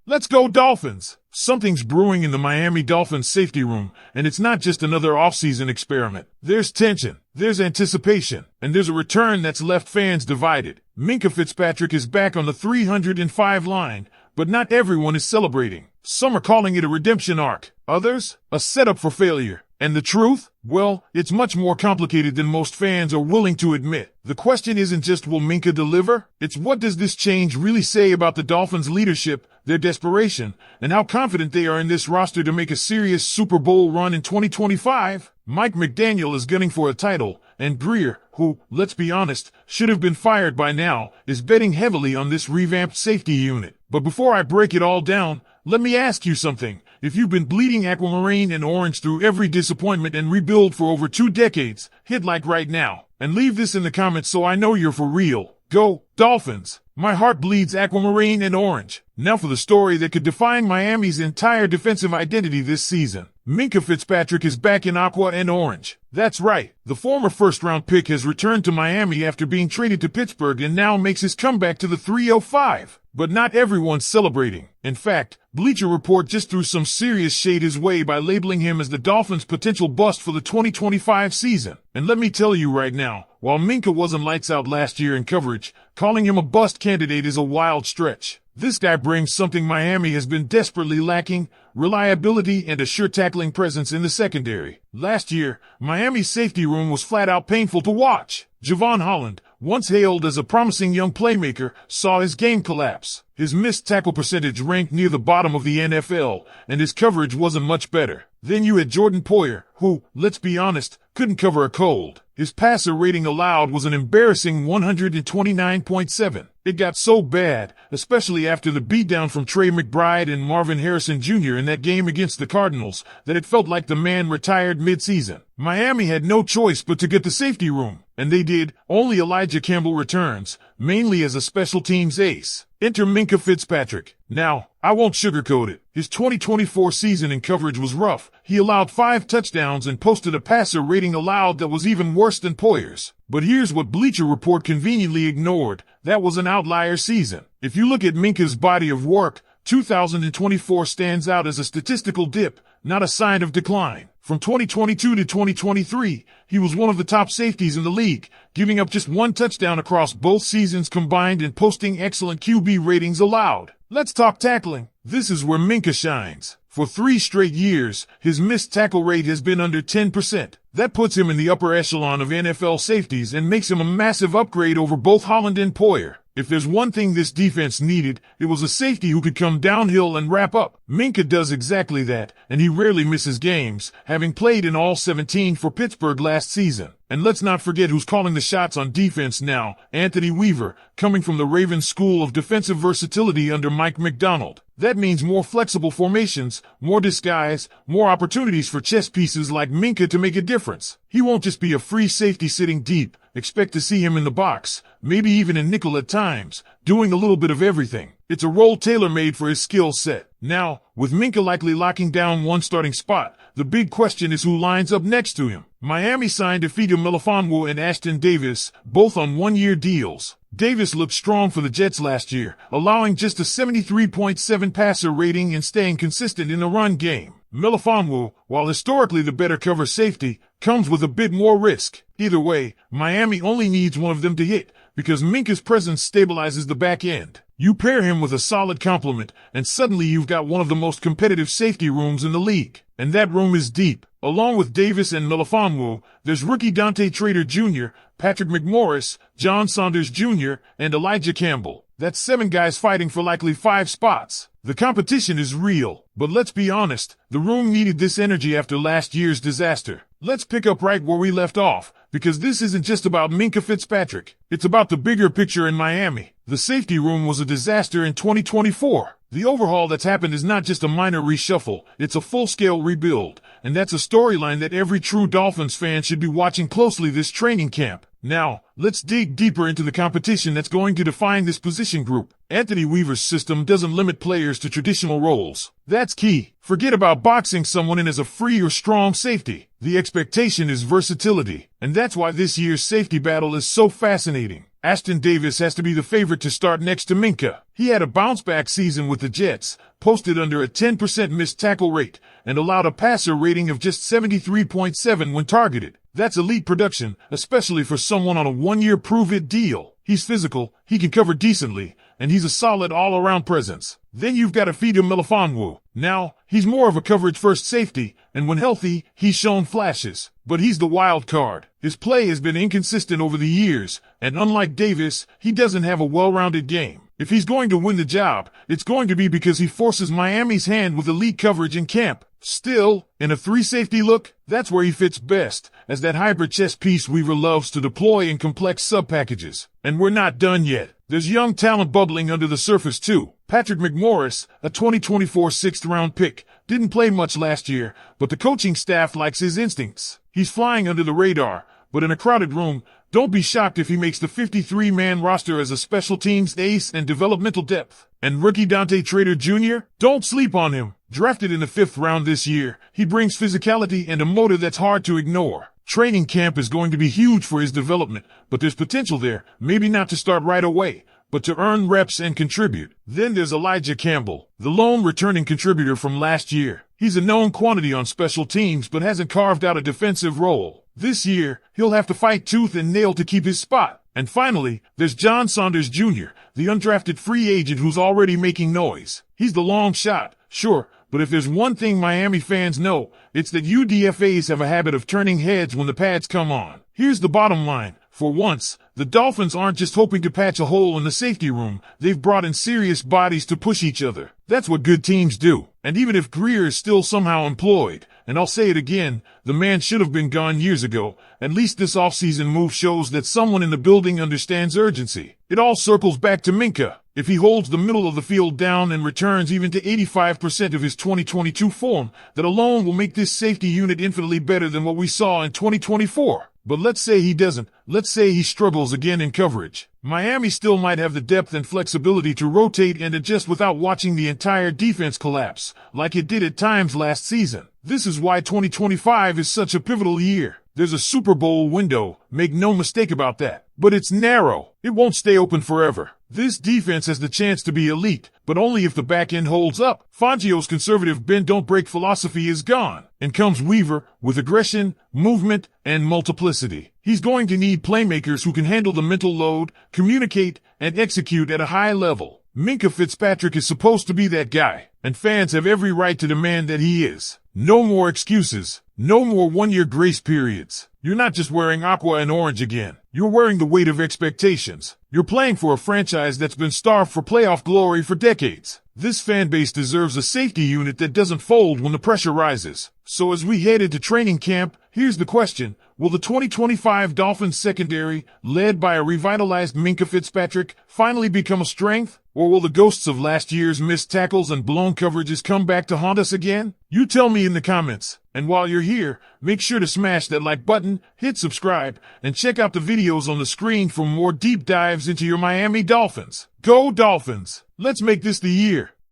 Let's go Dolphins! Something's brewing in the Miami Dolphins safety room, and it's not just another offseason experiment. There's tension, there's anticipation, and there's a return that's left fans divided. Minka Fitzpatrick is back on the 305 line, but not everyone is celebrating. Some are calling it a redemption arc, others, a setup for failure. And the truth? Well, it's much more complicated than most fans are willing to admit. The question isn't just will Minka deliver? It's what does this change really say about the Dolphins' leadership, their desperation, and how confident they are in this roster to make a serious Super Bowl run in 2025? Mike McDaniel is gunning for a title, and Greer, who, let's be honest, should have been fired by now, is betting heavily on this revamped safety unit. But before I break it all down, let me ask you something. If you've been bleeding aquamarine and orange through every disappointment and rebuild for over 2 decades, hit like right now. And leave this in the comments so I know you're for real. Go, Dolphins! My heart bleeds aquamarine and orange. Now for the story that could define Miami's entire defensive identity this season. Minka Fitzpatrick is back in aqua and orange. That's right. The former first-round pick has returned to Miami after being traded to Pittsburgh and now makes his comeback to the 305. But not everyone's celebrating. In fact, Bleacher Report just threw some serious shade his way by labeling him as the Dolphins' potential bust for the 2025 season. And let me tell you right now, while Minka wasn't lights out last year in coverage, calling him a bust candidate is a wild stretch. This guy brings something Miami has been desperately lacking: reliability and a sure tackling presence in the secondary. Last year, Miami's safety room was flat out painful to watch. Javon Holland, once hailed as a promising young playmaker, saw his game collapse. His missed tackle percentage ranked near the bottom of the NFL, and his coverage wasn't much better. Then you had Jordan Poyer, who, let's be honest, couldn't cover a cold. His passer rating allowed was an embarrassing 129.7. It got so bad, especially after the beatdown from Trey McBride and Marvin Harrison Jr. in that game against the Cardinals, that it felt like the man retired mid-season. Miami had no choice but to get the safety room, and they did. Only Elijah Campbell returns, mainly as a special teams ace. Enter Minka Fitzpatrick. Now, I won't sugarcoat it. His 2024 season in coverage was rough. He allowed 5 touchdowns and posted a passer rating allowed that was even worse than Poyer's. But here's what Bleacher Report conveniently ignored. That was an outlier season. If you look at Minka's body of work, 2024 stands out as a statistical dip, not a sign of decline. From 2022 to 2023, he was one of the top safeties in the league, giving up just 1 touchdown across both seasons combined and posting excellent QB ratings allowed. Let's talk tackling. This is where Minka shines. For 3 straight years, his missed tackle rate has been under 10%. That puts him in the upper echelon of NFL safeties and makes him a massive upgrade over both Holland and Poyer. If there's one thing this defense needed, it was a safety who could come downhill and wrap up. Minka does exactly that, and he rarely misses games, having played in all 17 for Pittsburgh last season. And let's not forget who's calling the shots on defense now: Anthony Weaver, coming from the Ravens School of Defensive Versatility under Mike Macdonald. That means more flexible formations, more disguise, more opportunities for chess pieces like Minka to make a difference. He won't just be a free safety sitting deep. Expect to see him in the box, maybe even in nickel at times, doing a little bit of everything. It's a role tailor-made for his skill set. Now, with Minka likely locking down one starting spot, the big question is who lines up next to him. Miami signed Ifeatu Melifonwu and Ashton Davis, both on 1-year deals. Davis looked strong for the Jets last year, allowing just a 73.7 passer rating and staying consistent in the run game. Melifonwu, while historically the better cover safety, comes with a bit more risk. Either way, Miami only needs one of them to hit, because Minka's presence stabilizes the back end. You pair him with a solid complement, and suddenly you've got one of the most competitive safety rooms in the league. And that room is deep. Along with Davis and Melifonwu, there's rookie Dante Trader Jr., Patrick McMorris, John Saunders Jr., and Elijah Campbell. That's 7 guys fighting for likely 5 spots. The competition is real, but let's be honest, the room needed this energy after last year's disaster. Let's pick up right where we left off, because this isn't just about Minka Fitzpatrick. It's about the bigger picture in Miami. The safety room was a disaster in 2024. The overhaul that's happened is not just a minor reshuffle, it's a full-scale rebuild, and that's a storyline that every true Dolphins fan should be watching closely this training camp. Now, let's dig deeper into the competition that's going to define this position group. Anthony Weaver's system doesn't limit players to traditional roles. That's key. Forget about boxing someone in as a free or strong safety. The expectation is versatility, and that's why this year's safety battle is so fascinating. Ashtyn Davis has to be the favorite to start next to Minka. He had a bounce-back season with the Jets, posted under a 10% missed tackle rate, and allowed a passer rating of just 73.7 when targeted. That's elite production, especially for someone on a one-year prove-it deal. He's physical, he can cover decently, and he's a solid all-around presence. Then you've got Efeatu Melifonwu. Now, he's more of a coverage-first safety, and when healthy, he's shown flashes. But he's the wild card. His play has been inconsistent over the years, and unlike Davis, he doesn't have a well-rounded game. If he's going to win the job, it's going to be because he forces Miami's hand with elite coverage in camp. Still, in a three-safety look, that's where he fits best, as that hybrid chess piece Weaver loves to deploy in complex sub-packages. And we're not done yet. There's young talent bubbling under the surface too. Patrick McMorris, a 2024 sixth-round pick, didn't play much last year, but the coaching staff likes his instincts. He's flying under the radar, but in a crowded room, don't be shocked if he makes the 53-man roster as a special teams ace and developmental depth. And rookie Dante Trader Jr., don't sleep on him. Drafted in the 5th round this year, he brings physicality and a motor that's hard to ignore. Training camp is going to be huge for his development, but there's potential there, maybe not to start right away, but to earn reps and contribute. Then there's Elijah Campbell, the lone returning contributor from last year. He's a known quantity on special teams but hasn't carved out a defensive role. This year, he'll have to fight tooth and nail to keep his spot. And finally, there's John Saunders Jr., the undrafted free agent who's already making noise. He's the long shot, sure, but if there's one thing Miami fans know, it's that UDFAs have a habit of turning heads when the pads come on. Here's the bottom line. For once, the Dolphins aren't just hoping to patch a hole in the safety room. They've brought in serious bodies to push each other. That's what good teams do. And even if Greer is still somehow employed, and I'll say it again, the man should have been gone years ago, at least this offseason move shows that someone in the building understands urgency. It all circles back to Minka. If he holds the middle of the field down and returns even to 85% of his 2022 form, that alone will make this safety unit infinitely better than what we saw in 2024. But let's say he doesn't. Let's say he struggles again in coverage. Miami still might have the depth and flexibility to rotate and adjust without watching the entire defense collapse, like it did at times last season. This is why 2025 is such a pivotal year. There's a Super Bowl window, make no mistake about that. But it's narrow. It won't stay open forever. This defense has the chance to be elite, but only if the back end holds up. Fangio's conservative bend-don't-break philosophy is gone, and comes Weaver with aggression, movement, and multiplicity. He's going to need playmakers who can handle the mental load, communicate, and execute at a high level. Minka Fitzpatrick is supposed to be that guy, and fans have every right to demand that he is. No more excuses. No more one-year grace periods. You're not just wearing aqua and orange again. You're wearing the weight of expectations. You're playing for a franchise that's been starved for playoff glory for decades. This fan base deserves a safety unit that doesn't fold when the pressure rises. So as we head into training camp, here's the question. Will the 2025 Dolphins secondary, led by a revitalized Minka Fitzpatrick, finally become a strength? Or will the ghosts of last year's missed tackles and blown coverages come back to haunt us again? You tell me in the comments. And while you're here, make sure to smash that like button, hit subscribe, and check out the videos on the screen for more deep dives into your Miami Dolphins. Go Dolphins! Let's make this the year.